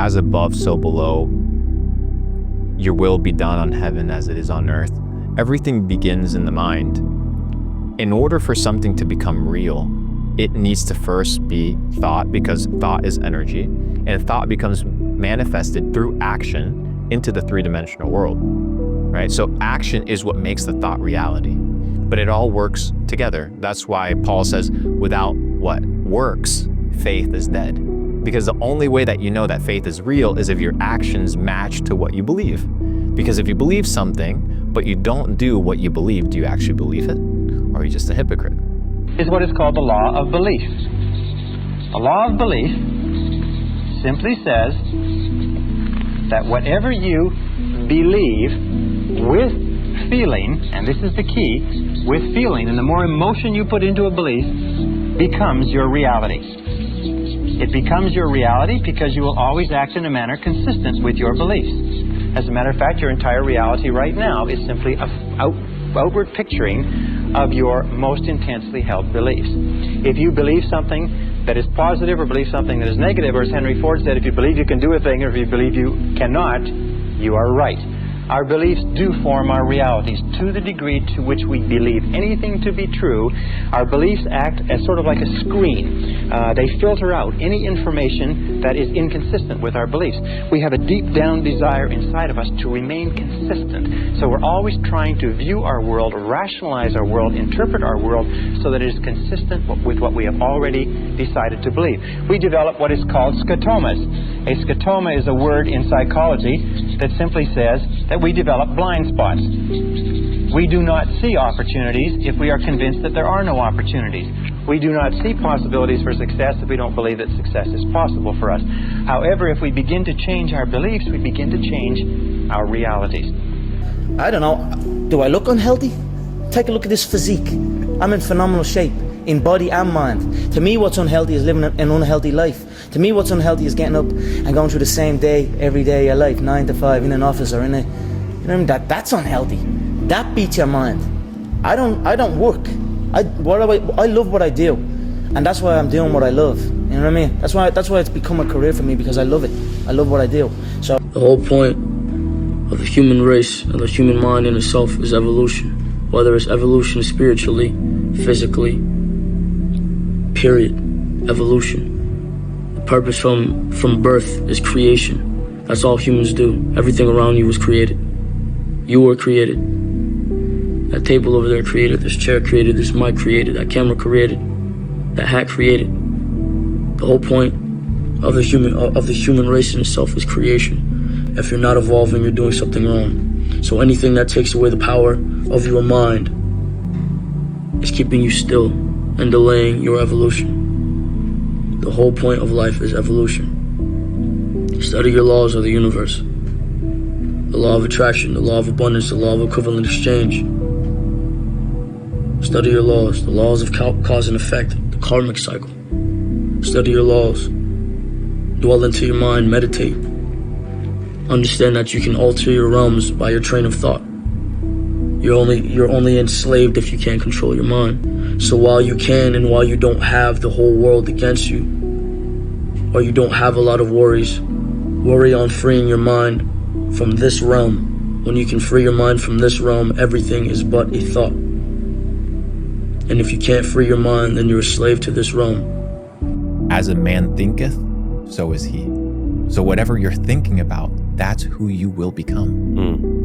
as above, so below. Your will be done on heaven as it is on earth. Everything begins in the mind. In order for something to become real, it needs to first be thought, because thought is energy, and thought becomes manifested through action into the three-dimensional world, right? So action is what makes the thought reality, but it all works together. That's why Paul says, without what? Works, faith is dead. Because the only way that you know that faith is real is if your actions match to what you believe. Because if you believe something, but you don't do what you believe, do you actually believe it? Or are you just a hypocrite? Is what is called the law of belief. The law of belief simply says that whatever you believe with feeling, and this is the key, with feeling, and the more emotion you put into a belief, becomes your reality. It becomes your reality because you will always act in a manner consistent with your beliefs. As a matter of fact, your entire reality right now is simply an outward picturing of your most intensely held beliefs. If you believe something that is positive or believe something that is negative, or as Henry Ford said, if you believe you can do a thing or if you believe you cannot, you are right. Our beliefs do form our realities. To the degree to which we believe anything to be true, our beliefs act as sort of like a screen. They filter out any information that is inconsistent with our beliefs. We have a deep down desire inside of us to remain consistent. So we're always trying to view our world, rationalize our world, interpret our world so that it is consistent with what we have already decided to believe. We develop what is called scotomas. A scotoma is a word in psychology that simply says that we develop blind spots. We do not see opportunities if we are convinced that there are no opportunities. We do not see possibilities for success if we don't believe that success is possible for us. However, if we begin to change our beliefs, we begin to change our realities. I don't know, do I look unhealthy? Take a look at this physique. I'm in phenomenal shape, in body and mind. To me, what's unhealthy is living an unhealthy life. To me, what's unhealthy is getting up and going through the same day every day of your life, 9 to 5, in an office or in a, you know, that's unhealthy. That beats your mind. I don't work. I love what I do, and that's why I'm doing what I love. You know what I mean? That's why it's become a career for me, because I love it. I love what I do. So the whole point of the human race and the human mind in itself is evolution. Whether it's evolution spiritually, physically, period. Evolution. The purpose from birth is creation. That's all humans do. Everything around you was created. You were created. That table over there created, this chair created, this mic created, that camera created, that hat created. The whole point of the human race in itself is creation. If you're not evolving, you're doing something wrong. So anything that takes away the power of your mind is keeping you still and delaying your evolution. The whole point of life is evolution. Study your laws of the universe. The law of attraction, the law of abundance, the law of equivalent exchange. Study your laws, the laws of cause and effect, the karmic cycle. Study your laws. Dwell into your mind, meditate. Understand that you can alter your realms by your train of thought. You're only enslaved if you can't control your mind. So while you can, and while you don't have the whole world against you, or you don't have a lot of worries, worry on freeing your mind from this realm. When you can free your mind from this realm, everything is but a thought. And if you can't free your mind, then you're a slave to this realm. As a man thinketh, so is he. So whatever you're thinking about, that's who you will become.